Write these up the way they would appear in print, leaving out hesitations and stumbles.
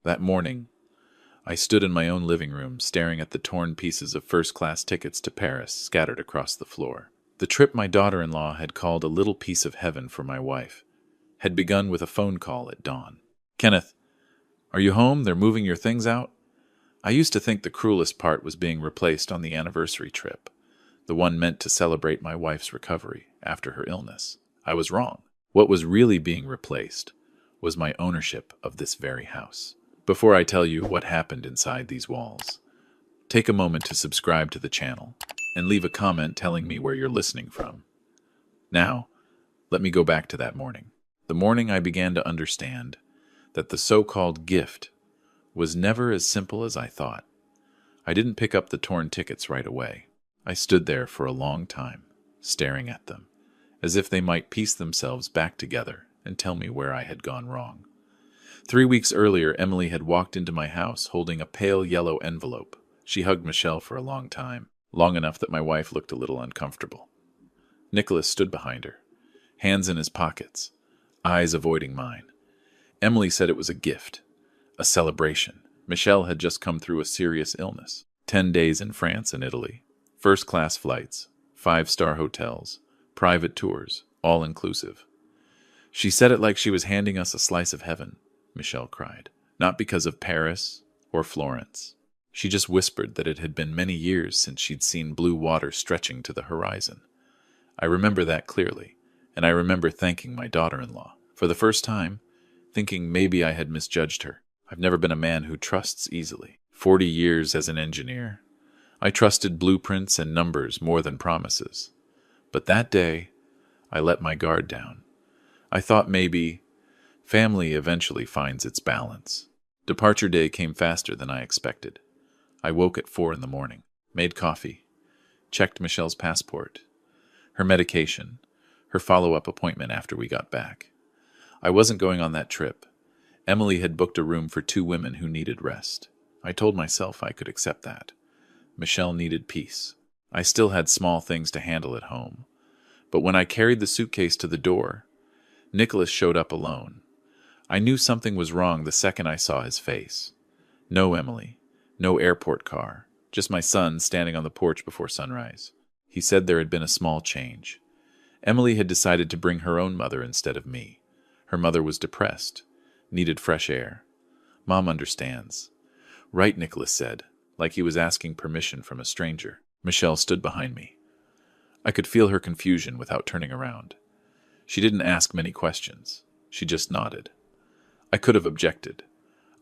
That morning, I stood in my own living room staring at the torn pieces of first-class tickets to Paris scattered across the floor. The trip my daughter-in-law had called a little piece of heaven for my wife had begun with a phone call at dawn. "Kenneth, are you home? They're moving your things out?" I used to think the cruelest part was being replaced on the anniversary trip, the one meant to celebrate my wife's recovery after her illness. I was wrong. What was really being replaced was my ownership of this very house. Before I tell you what happened inside these walls, take a moment to subscribe to the channel and leave a comment telling me where you're listening from. Now, let me go back to that morning. The morning I began to understand that the so-called gift was never as simple as I thought. I didn't pick up the torn tickets right away. I stood there for a long time, staring at them, as if they might piece themselves back together and tell me where I had gone wrong. 3 weeks earlier, Emily had walked into my house holding a pale yellow envelope. She hugged Michelle for a long time, long enough that my wife looked a little uncomfortable. Nicholas stood behind her, hands in his pockets, eyes avoiding mine. Emily said it was a gift, a celebration. Michelle had just come through a serious illness. 10 days in France and Italy, first-class flights, 5-star hotels, private tours, all inclusive. "She said it like she was handing us a slice of heaven," Michelle cried. "Not because of Paris or Florence. She just whispered that it had been many years since she'd seen blue water stretching to the horizon." I remember that clearly, and I remember thanking my daughter-in-law. For the first time, thinking maybe I had misjudged her. I've never been a man who trusts easily. 40 years as an engineer, I trusted blueprints and numbers more than promises. But that day, I let my guard down. I thought maybe family eventually finds its balance. Departure day came faster than I expected. I woke at 4 in the morning, made coffee, checked Michelle's passport, her medication, her follow-up appointment after we got back. I wasn't going on that trip. Emily had booked a room for 2 women who needed rest. I told myself I could accept that. Michelle needed peace. I still had small things to handle at home. But when I carried the suitcase to the door, Nicholas showed up alone. I knew something was wrong the second I saw his face. No Emily, no airport car, just my son standing on the porch before sunrise. He said there had been a small change. Emily had decided to bring her own mother instead of me. Her mother was depressed, needed fresh air. "Mom understands." "Right," Nicholas said, like he was asking permission from a stranger. Michelle stood behind me. I could feel her confusion without turning around. She didn't ask many questions. She just nodded. I could have objected.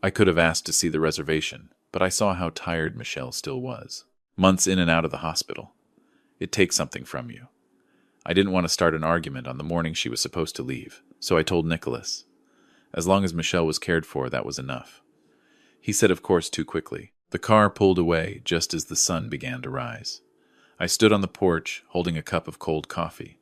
I could have asked to see the reservation, but I saw how tired Michelle still was. Months in and out of the hospital. It takes something from you. I didn't want to start an argument on the morning she was supposed to leave, so I told Nicholas. As long as Michelle was cared for, that was enough. He said of course too quickly. The car pulled away just as the sun began to rise. I stood on the porch, holding a cup of cold coffee.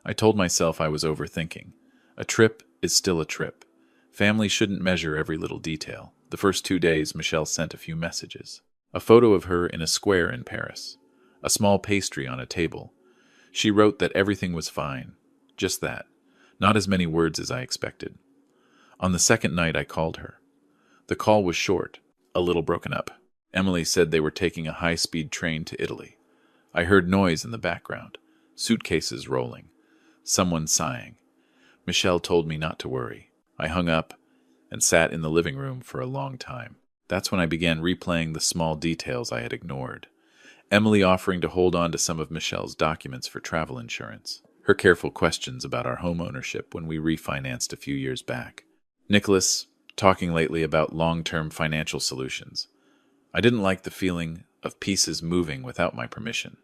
I told myself I was overthinking. A trip is still a trip. Family shouldn't measure every little detail. The first 2 days, Michelle sent a few messages. A photo of her in a square in Paris. A small pastry on a table. She wrote that everything was fine. Just that. Not as many words as I expected. On the second night, I called her. The call was short, a little broken up. Emily said they were taking a high-speed train to Italy. I heard noise in the background. Suitcases rolling. Someone sighing. Michelle told me not to worry. I hung up and sat in the living room for a long time. That's when I began replaying the small details I had ignored. Emily offering to hold on to some of Michelle's documents for travel insurance. Her careful questions about our home ownership when we refinanced a few years back. Nicholas talking lately about long-term financial solutions. I didn't like the feeling of pieces moving without my permission.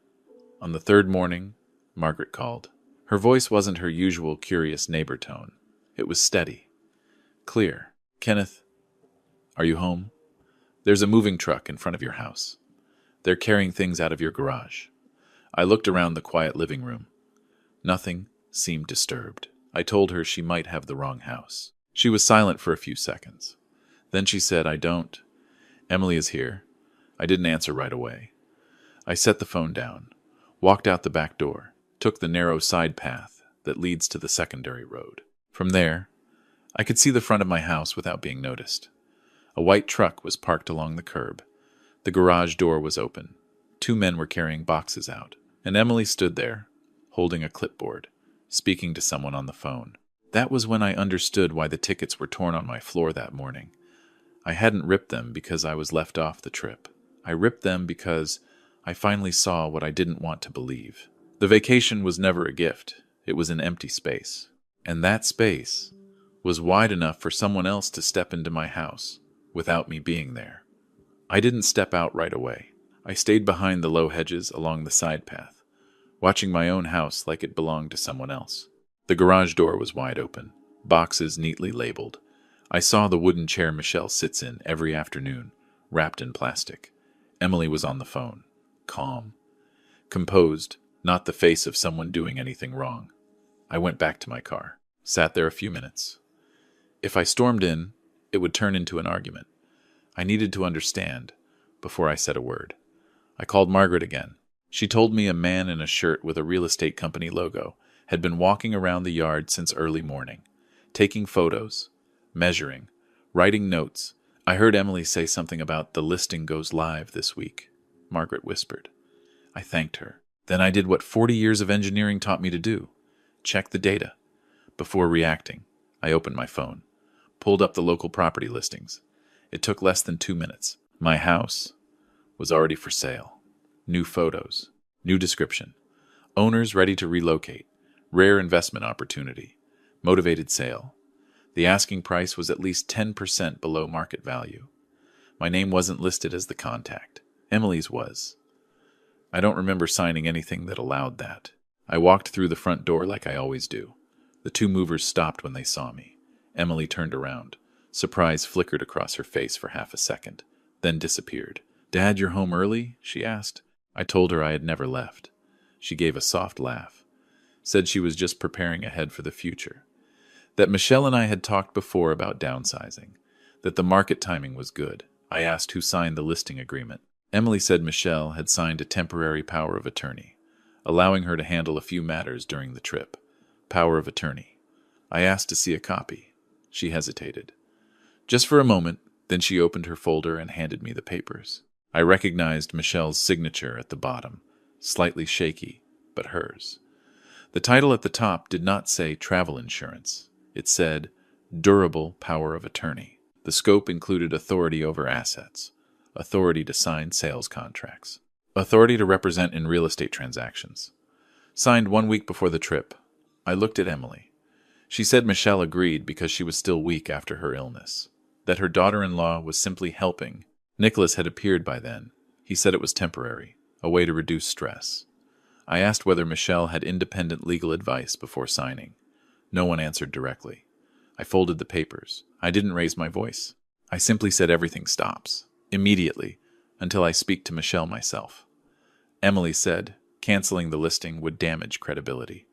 On the 3rd morning, Margaret called. Her voice wasn't her usual curious neighbor tone. It was steady, clear. "Kenneth, are you home? There's a moving truck in front of your house. They're carrying things out of your garage." I looked around the quiet living room. Nothing seemed disturbed. I told her she might have the wrong house. She was silent for a few seconds. Then she said, "I don't. Emily is here." I didn't answer right away. I set the phone down, walked out the back door, took the narrow side path that leads to the secondary road. From there, I could see the front of my house without being noticed. A white truck was parked along the curb. The garage door was open. 2 men were carrying boxes out, and Emily stood there, holding a clipboard, speaking to someone on the phone. That was when I understood why the tickets were torn on my floor that morning. I hadn't ripped them because I was left off the trip. I ripped them because I finally saw what I didn't want to believe. The vacation was never a gift. It was an empty space. And that space was wide enough for someone else to step into my house without me being there. I didn't step out right away. I stayed behind the low hedges along the side path, watching my own house like it belonged to someone else. The garage door was wide open, boxes neatly labeled. I saw the wooden chair Michelle sits in every afternoon, wrapped in plastic. Emily was on the phone, calm, composed, not the face of someone doing anything wrong. I went back to my car, sat there a few minutes. If I stormed in, it would turn into an argument. I needed to understand before I said a word. I called Margaret again. She told me a man in a shirt with a real estate company logo had been walking around the yard since early morning, taking photos, measuring, writing notes. I heard Emily say something about the listing goes live this week, Margaret whispered. I thanked her. Then I did what 40 years of engineering taught me to do. Check the data. Before reacting, I opened my phone, pulled up the local property listings. It took less than 2 minutes. My house was already for sale. New photos, new description. Owners ready to relocate. Rare investment opportunity. Motivated sale. The asking price was at least 10% below market value. My name wasn't listed as the contact. Emily's was. I don't remember signing anything that allowed that. I walked through the front door like I always do. The 2 movers stopped when they saw me. Emily turned around. Surprise flickered across her face for half a second, then disappeared. "Dad, you're home early?" she asked. I told her I had never left. She gave a soft laugh. Said she was just preparing ahead for the future. That Michelle and I had talked before about downsizing. That the market timing was good. I asked who signed the listing agreement. Emily said Michelle had signed a temporary power of attorney, allowing her to handle a few matters during the trip. Power of attorney. I asked to see a copy. She hesitated. Just for a moment, then she opened her folder and handed me the papers. I recognized Michelle's signature at the bottom, slightly shaky, but hers. The title at the top did not say travel insurance. It said durable power of attorney. The scope included authority over assets, authority to sign sales contracts, authority to represent in real estate transactions. Signed 1 week before the trip. I looked at Emily. She said Michelle agreed because she was still weak after her illness, that her daughter-in-law was simply helping. Nicholas had appeared by then. He said it was temporary, a way to reduce stress. I asked whether Michelle had independent legal advice before signing. No one answered directly. I folded the papers. I didn't raise my voice. I simply said everything stops, immediately, until I speak to Michelle myself. Emily said canceling the listing would damage credibility.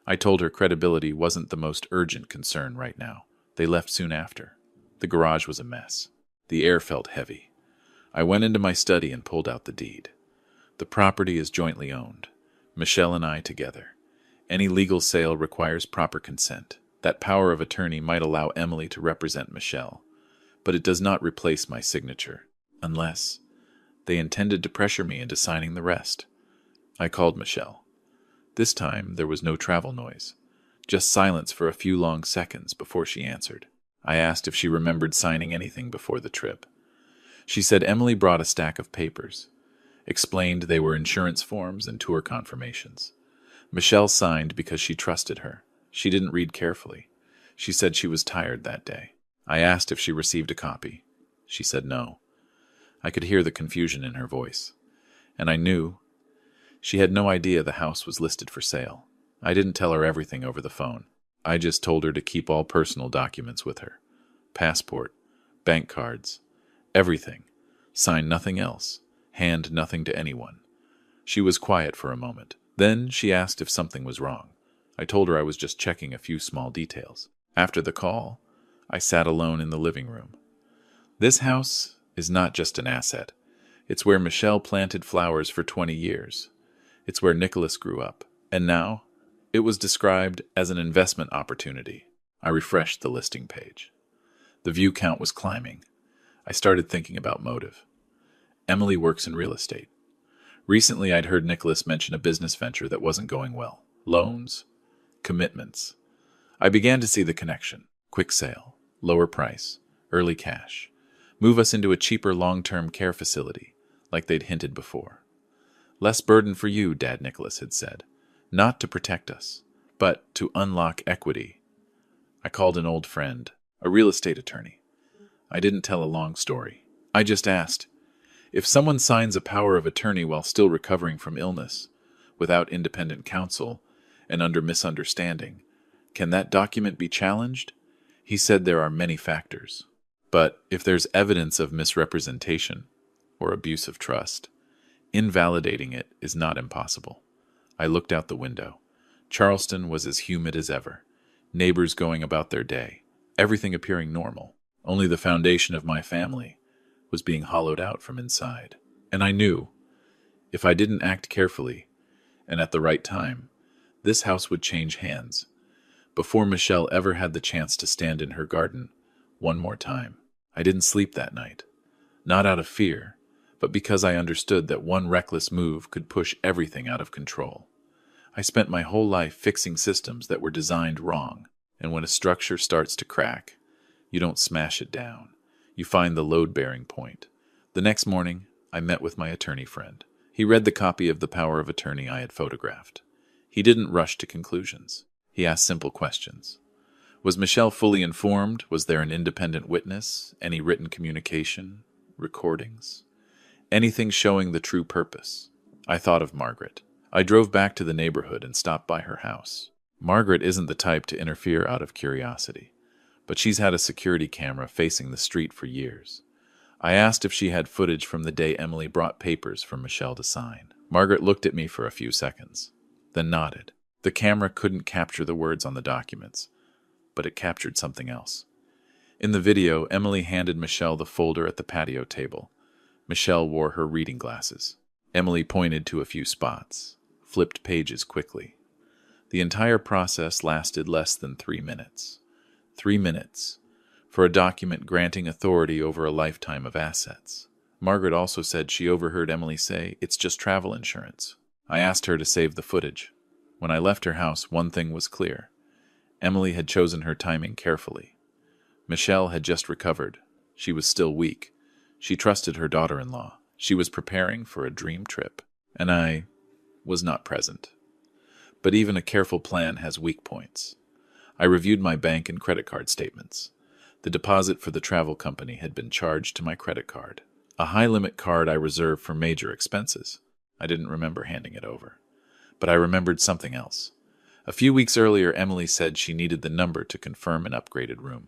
I told her credibility wasn't the most urgent concern right now. They left soon after. The garage was a mess. The air felt heavy. I went into my study and pulled out the deed. The property is jointly owned. Michelle and I together. Any legal sale requires proper consent. That power of attorney might allow Emily to represent Michelle, but it does not replace my signature, unless they intended to pressure me into signing the rest. I called Michelle. This time there was no travel noise, just silence for a few long seconds before she answered. I asked if she remembered signing anything before the trip. She said Emily brought a stack of papers, explained they were insurance forms and tour confirmations. Michelle signed because she trusted her. She didn't read carefully. She said she was tired that day. I asked if she received a copy. She said no. I could hear the confusion in her voice, and I knew she had no idea the house was listed for sale. I didn't tell her everything over the phone. I just told her to keep all personal documents with her. Passport, bank cards, everything. Sign nothing else. Hand nothing to anyone. She was quiet for a moment. Then she asked if something was wrong. I told her I was just checking a few small details. After the call, I sat alone in the living room. This house is not just an asset. It's where Michelle planted flowers for 20 years. It's where Nicholas grew up. And now, it was described as an investment opportunity. I refreshed the listing page. The view count was climbing. I started thinking about motive. Emily works in real estate. Recently, I'd heard Nicholas mention a business venture that wasn't going well. Loans, commitments. I began to see the connection. Quick sale, lower price, early cash. Move us into a cheaper long-term care facility, like they'd hinted before. Less burden for you, Dad, Nicholas had said. Not to protect us, but to unlock equity. I called an old friend, a real estate attorney. I didn't tell a long story. I just asked, if someone signs a power of attorney while still recovering from illness, without independent counsel, and under misunderstanding, can that document be challenged? He said there are many factors. But if there's evidence of misrepresentation or abuse of trust, invalidating it is not impossible. I looked out the window. Charleston was as humid as ever. Neighbors going about their day. Everything appearing normal. Only the foundation of my family was being hollowed out from inside. And I knew, if I didn't act carefully and at the right time, this house would change hands before Michelle ever had the chance to stand in her garden one more time. I didn't sleep that night, not out of fear, but because I understood that one reckless move could push everything out of control. I spent my whole life fixing systems that were designed wrong, and when a structure starts to crack, you don't smash it down. You find the load-bearing point. The next morning, I met with my attorney friend. He read the copy of the power of attorney I had photographed. He didn't rush to conclusions. He asked simple questions. Was Michelle fully informed? Was there an independent witness? Any written communication? Recordings? Anything showing the true purpose? I thought of Margaret. I drove back to the neighborhood and stopped by her house. Margaret isn't the type to interfere out of curiosity, but she's had a security camera facing the street for years. I asked if she had footage from the day Emily brought papers for Michelle to sign. Margaret looked at me for a few seconds, then nodded. The camera couldn't capture the words on the documents, but it captured something else. In the video, Emily handed Michelle the folder at the patio table. Michelle wore her reading glasses. Emily pointed to a few spots, flipped pages quickly. The entire process lasted less than 3 minutes. 3 minutes for a document granting authority over a lifetime of assets. Margaret also said she overheard Emily say, "It's just travel insurance." I asked her to save the footage. When I left her house, one thing was clear. Emily had chosen her timing carefully. Michelle had just recovered. She was still weak. She trusted her daughter-in-law. She was preparing for a dream trip. And I was not present. But even a careful plan has weak points. I reviewed my bank and credit card statements. The deposit for the travel company had been charged to my credit card, a high-limit card I reserved for major expenses. I didn't remember handing it over. But I remembered something else. A few weeks earlier, Emily said she needed the number to confirm an upgraded room.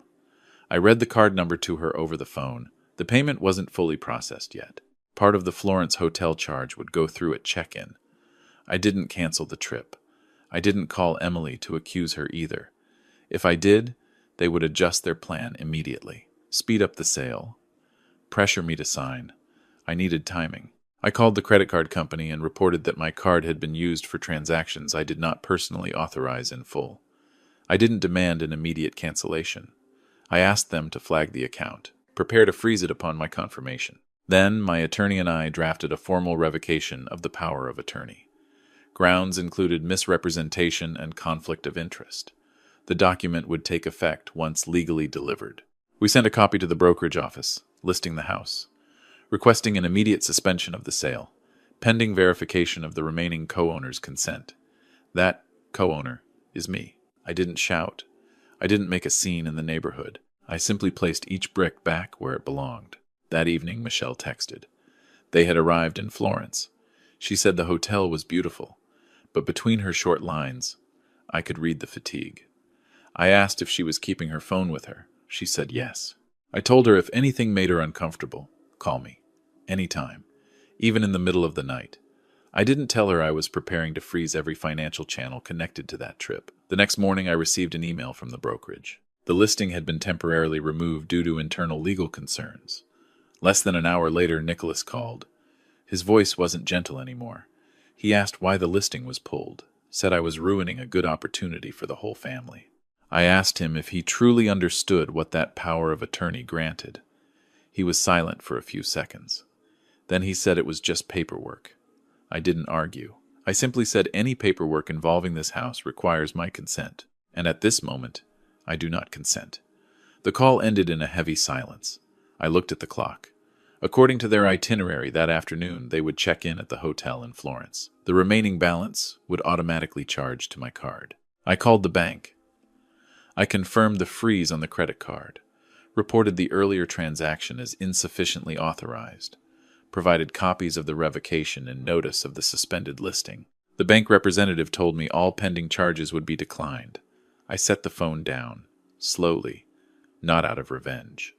I read the card number to her over the phone. The payment wasn't fully processed yet. Part of the Florence hotel charge would go through at check-in. I didn't cancel the trip. I didn't call Emily to accuse her either. If I did, they would adjust their plan immediately. Speed up the sale. Pressure me to sign. I needed timing. I called the credit card company and reported that my card had been used for transactions I did not personally authorize in full. I didn't demand an immediate cancellation. I asked them to flag the account, prepare to freeze it upon my confirmation. Then my attorney and I drafted a formal revocation of the power of attorney. Grounds included misrepresentation and conflict of interest. The document would take effect once legally delivered. We sent a copy to the brokerage office, listing the house, requesting an immediate suspension of the sale, pending verification of the remaining co-owner's consent. That co-owner is me. I didn't shout. I didn't make a scene in the neighborhood. I simply placed each brick back where it belonged. That evening, Michelle texted. They had arrived in Florence. She said the hotel was beautiful, but between her short lines, I could read the fatigue. I asked if she was keeping her phone with her. She said yes. I told her if anything made her uncomfortable, call me. Anytime. Even in the middle of the night. I didn't tell her I was preparing to freeze every financial channel connected to that trip. The next morning I received an email from the brokerage. The listing had been temporarily removed due to internal legal concerns. Less than an hour later, Nicholas called. His voice wasn't gentle anymore. He asked why the listing was pulled, said I was ruining a good opportunity for the whole family. I asked him if he truly understood what that power of attorney granted. He was silent for a few seconds. Then he said it was just paperwork. I didn't argue. I simply said any paperwork involving this house requires my consent, and at this moment, I do not consent. The call ended in a heavy silence. I looked at the clock. According to their itinerary that afternoon, they would check in at the hotel in Florence. The remaining balance would automatically charge to my card. I called the bank. I confirmed the freeze on the credit card, reported the earlier transaction as insufficiently authorized, provided copies of the revocation and notice of the suspended listing. The bank representative told me all pending charges would be declined. I set the phone down, slowly, not out of revenge,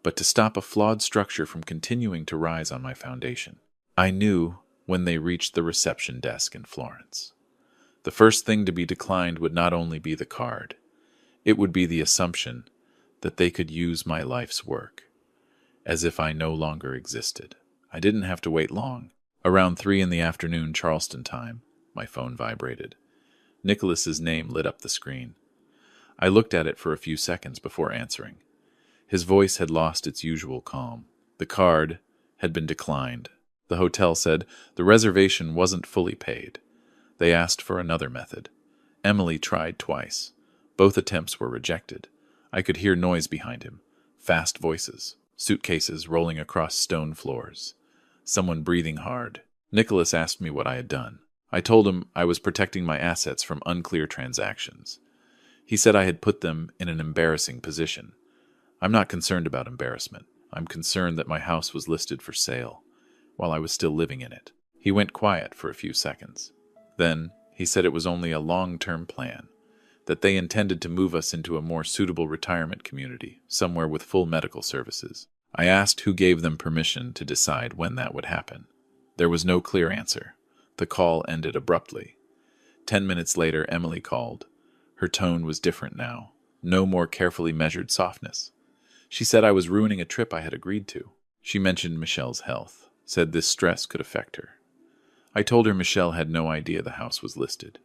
but to stop a flawed structure from continuing to rise on my foundation. I knew when they reached the reception desk in Florence. The first thing to be declined would not only be the card, it would be the assumption that they could use my life's work, as if I no longer existed. I didn't have to wait long. Around 3 in the afternoon Charleston time, my phone vibrated. Nicholas's name lit up the screen. I looked at it for a few seconds before answering. His voice had lost its usual calm. The card had been declined. The hotel said the reservation wasn't fully paid. They asked for another method. Emily tried twice. Both attempts were rejected. I could hear noise behind him. Fast voices. Suitcases rolling across stone floors. Someone breathing hard. Nicholas asked me what I had done. I told him I was protecting my assets from unclear transactions. He said I had put them in an embarrassing position. I'm not concerned about embarrassment. I'm concerned that my house was listed for sale while I was still living in it. He went quiet for a few seconds. Then he said it was only a long-term plan, that they intended to move us into a more suitable retirement community, somewhere with full medical services. I asked who gave them permission to decide when that would happen. There was no clear answer. The call ended abruptly. 10 minutes later, Emily called. Her tone was different now. No more carefully measured softness. She said I was ruining a trip I had agreed to. She mentioned Michelle's health, said this stress could affect her. I told her Michelle had no idea the house was listed.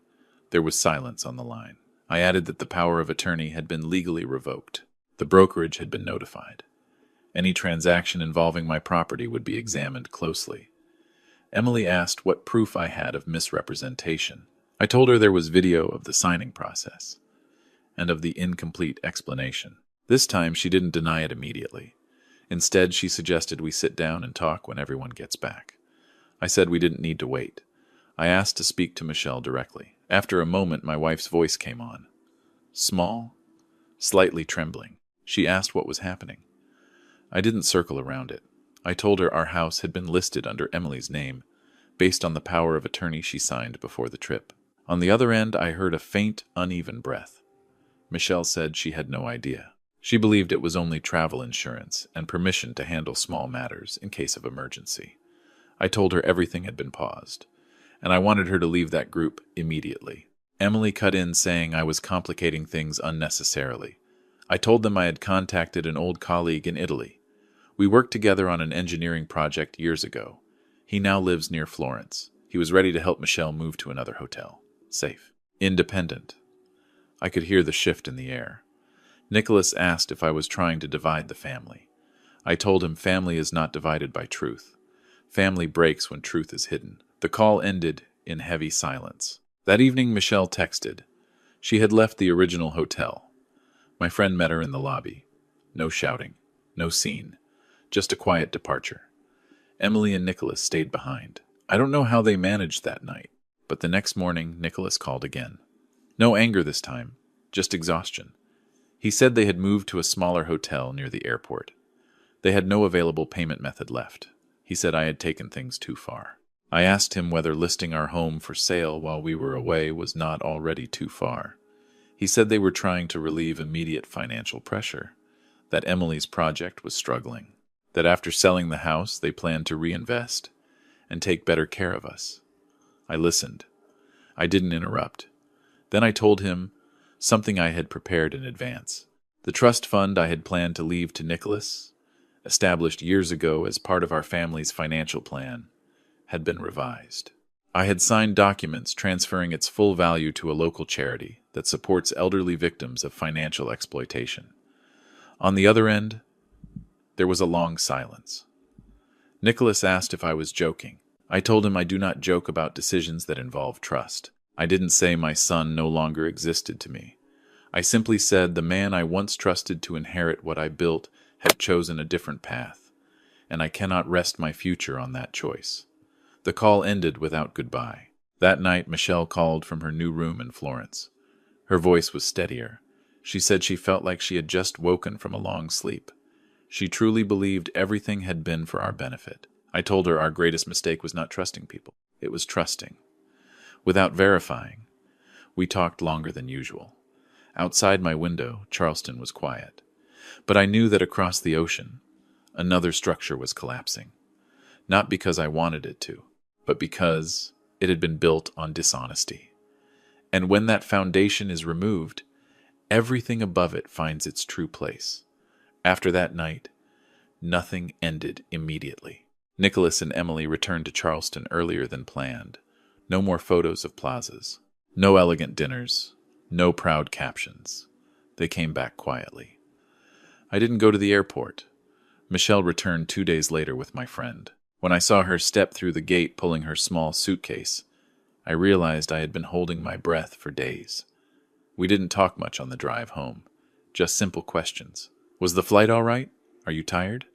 There was silence on the line. I added that the power of attorney had been legally revoked. The brokerage had been notified. Any transaction involving my property would be examined closely. Emily asked what proof I had of misrepresentation. I told her there was video of the signing process and of the incomplete explanation. This time she didn't deny it immediately. Instead, she suggested we sit down and talk when everyone gets back. I said we didn't need to wait. I asked to speak to Michelle directly. After a moment, my wife's voice came on. Small, slightly trembling. She asked what was happening. I didn't circle around it. I told her our house had been listed under Emily's name, based on the power of attorney she signed before the trip. On the other end, I heard a faint, uneven breath. Michelle said she had no idea. She believed it was only travel insurance and permission to handle small matters in case of emergency. I told her everything had been paused, and I wanted her to leave that group immediately. Emily cut in saying I was complicating things unnecessarily. I told them I had contacted an old colleague in Italy. We worked together on an engineering project years ago. He now lives near Florence. He was ready to help Michelle move to another hotel. Safe. Independent. I could hear the shift in the air. Nicholas asked if I was trying to divide the family. I told him family is not divided by truth. Family breaks when truth is hidden. The call ended in heavy silence. That evening, Michelle texted. She had left the original hotel. My friend met her in the lobby. No shouting, no scene, just a quiet departure. Emily and Nicholas stayed behind. I don't know how they managed that night, but the next morning, Nicholas called again. No anger this time, just exhaustion. He said they had moved to a smaller hotel near the airport. They had no available payment method left. He said I had taken things too far. I asked him whether listing our home for sale while we were away was not already too far. He said they were trying to relieve immediate financial pressure, that Emily's project was struggling, that after selling the house they planned to reinvest and take better care of us. I listened. I didn't interrupt. Then I told him something I had prepared in advance. The trust fund I had planned to leave to Nicholas, established years ago as part of our family's financial plan, had been revised. I had signed documents transferring its full value to a local charity that supports elderly victims of financial exploitation. On the other end, There was a long silence. Nicholas asked if I was joking. I told him I do not joke about decisions that involve trust. I didn't say my son no longer existed to me. I simply said the man I once trusted to inherit what I built had chosen a different path, and I cannot rest my future on that choice. The call ended without goodbye. That night, Michelle called from her new room in Florence. Her voice was steadier. She said she felt like she had just woken from a long sleep. She truly believed everything had been for our benefit. I told her our greatest mistake was not trusting people. It was trusting. Without verifying. We talked longer than usual. Outside my window, Charleston was quiet. But I knew that across the ocean, another structure was collapsing. Not because I wanted it to, but because it had been built on dishonesty. And when that foundation is removed, everything above it finds its true place. After that night, nothing ended immediately. Nicholas and Emily returned to Charleston earlier than planned. No more photos of plazas. No elegant dinners. No proud captions. They came back quietly. I didn't go to the airport. Michelle returned 2 days later with my friend. When I saw her step through the gate pulling her small suitcase, I realized I had been holding my breath for days. We didn't talk much on the drive home. Just simple questions. Was the flight all right? Are you tired?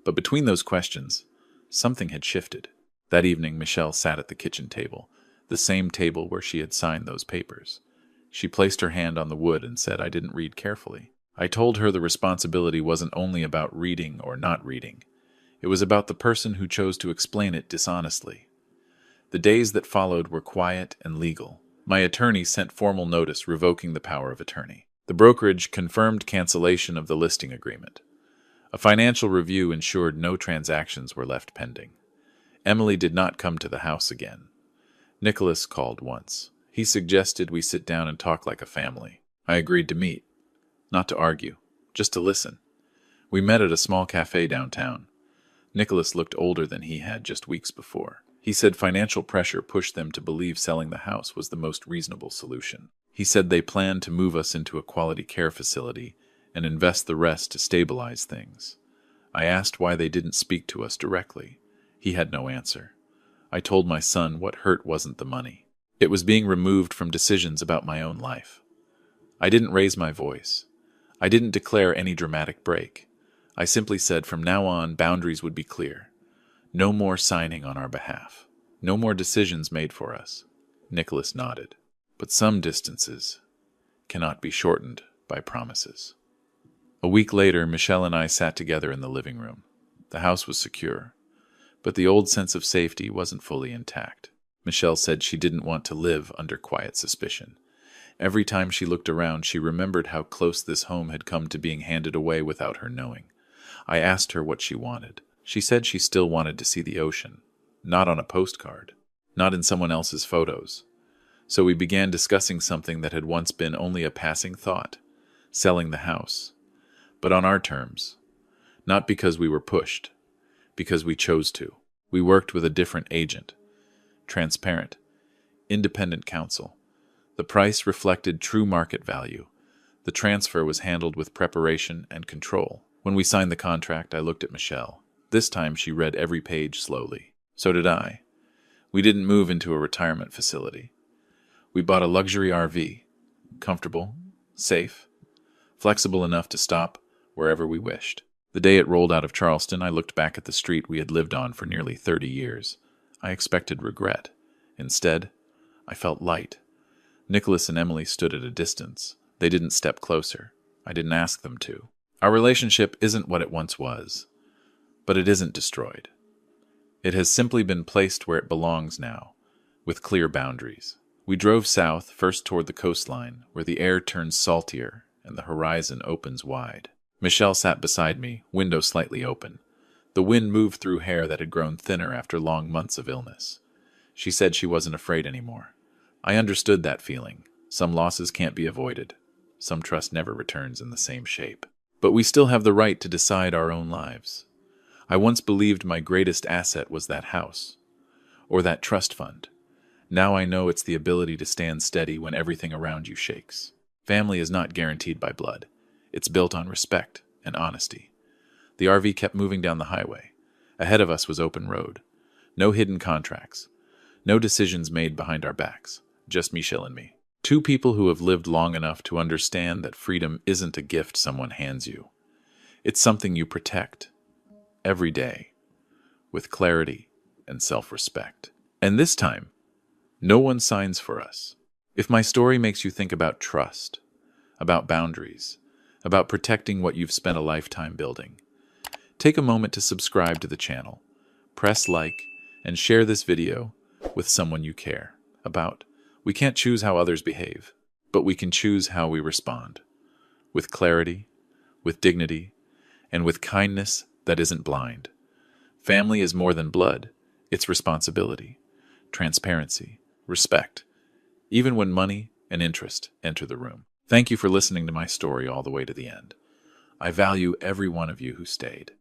But between those questions, something had shifted. That evening, Michelle sat at the kitchen table, the same table where she had signed those papers. She placed her hand on the wood and said I didn't read carefully. I told her the responsibility wasn't only about reading or not reading. It was about the person who chose to explain it dishonestly. The days that followed were quiet and legal. My attorney sent formal notice revoking the power of attorney. The brokerage confirmed cancellation of the listing agreement. A financial review ensured no transactions were left pending. Emily did not come to the house again. Nicholas called once. He suggested we sit down and talk like a family. I agreed to meet. Not to argue, just to listen. We met at a small cafe downtown. Nicholas looked older than he had just weeks before. He said financial pressure pushed them to believe selling the house was the most reasonable solution. He said they planned to move us into a quality care facility and invest the rest to stabilize things. I asked why they didn't speak to us directly. He had no answer. I told my son what hurt wasn't the money. It was being removed from decisions about my own life. I didn't raise my voice. I didn't declare any dramatic break. I simply said from now on boundaries would be clear. No more signing on our behalf. No more decisions made for us. Nicholas nodded. But some distances cannot be shortened by promises. A week later, Michelle and I sat together in the living room. The house was secure, but the old sense of safety wasn't fully intact. Michelle said she didn't want to live under quiet suspicion. Every time she looked around, she remembered how close this home had come to being handed away without her knowing. I asked her what she wanted. She said she still wanted to see the ocean, not on a postcard, not in someone else's photos. So we began discussing something that had once been only a passing thought, selling the house. But on our terms. Not because we were pushed, because we chose to. We worked with a different agent. Transparent. Independent counsel. The price reflected true market value. The transfer was handled with preparation and control. When we signed the contract, I looked at Michelle. This time she read every page slowly. So did I. We didn't move into a retirement facility. We bought a luxury RV. Comfortable, safe, flexible enough to stop wherever we wished. The day it rolled out of Charleston, I looked back at the street we had lived on for nearly 30 years. I expected regret. Instead, I felt light. Nicholas and Emily stood at a distance. They didn't step closer. I didn't ask them to. Our relationship isn't what it once was, but it isn't destroyed. It has simply been placed where it belongs now, with clear boundaries. We drove south, first toward the coastline, where the air turns saltier and the horizon opens wide. Michelle sat beside me, window slightly open. The wind moved through hair that had grown thinner after long months of illness. She said she wasn't afraid anymore. I understood that feeling. Some losses can't be avoided. Some trust never returns in the same shape. But we still have the right to decide our own lives. I once believed my greatest asset was that house, or that trust fund. Now I know it's the ability to stand steady when everything around you shakes. Family is not guaranteed by blood. It's built on respect and honesty. The RV kept moving down the highway. Ahead of us was open road. No hidden contracts. No decisions made behind our backs. Just Michelle and me. Two people who have lived long enough to understand that freedom isn't a gift someone hands you. It's something you protect every day with clarity and self-respect. And this time, no one signs for us. If my story makes you think about trust, about boundaries, about protecting what you've spent a lifetime building, take a moment to subscribe to the channel, press like, and share this video with someone you care about. We can't choose how others behave, but we can choose how we respond. With clarity, with dignity, and with kindness that isn't blind. Family is more than blood. It's responsibility, transparency, respect, even when money and interest enter the room. Thank you for listening to my story all the way to the end. I value every one of you who stayed.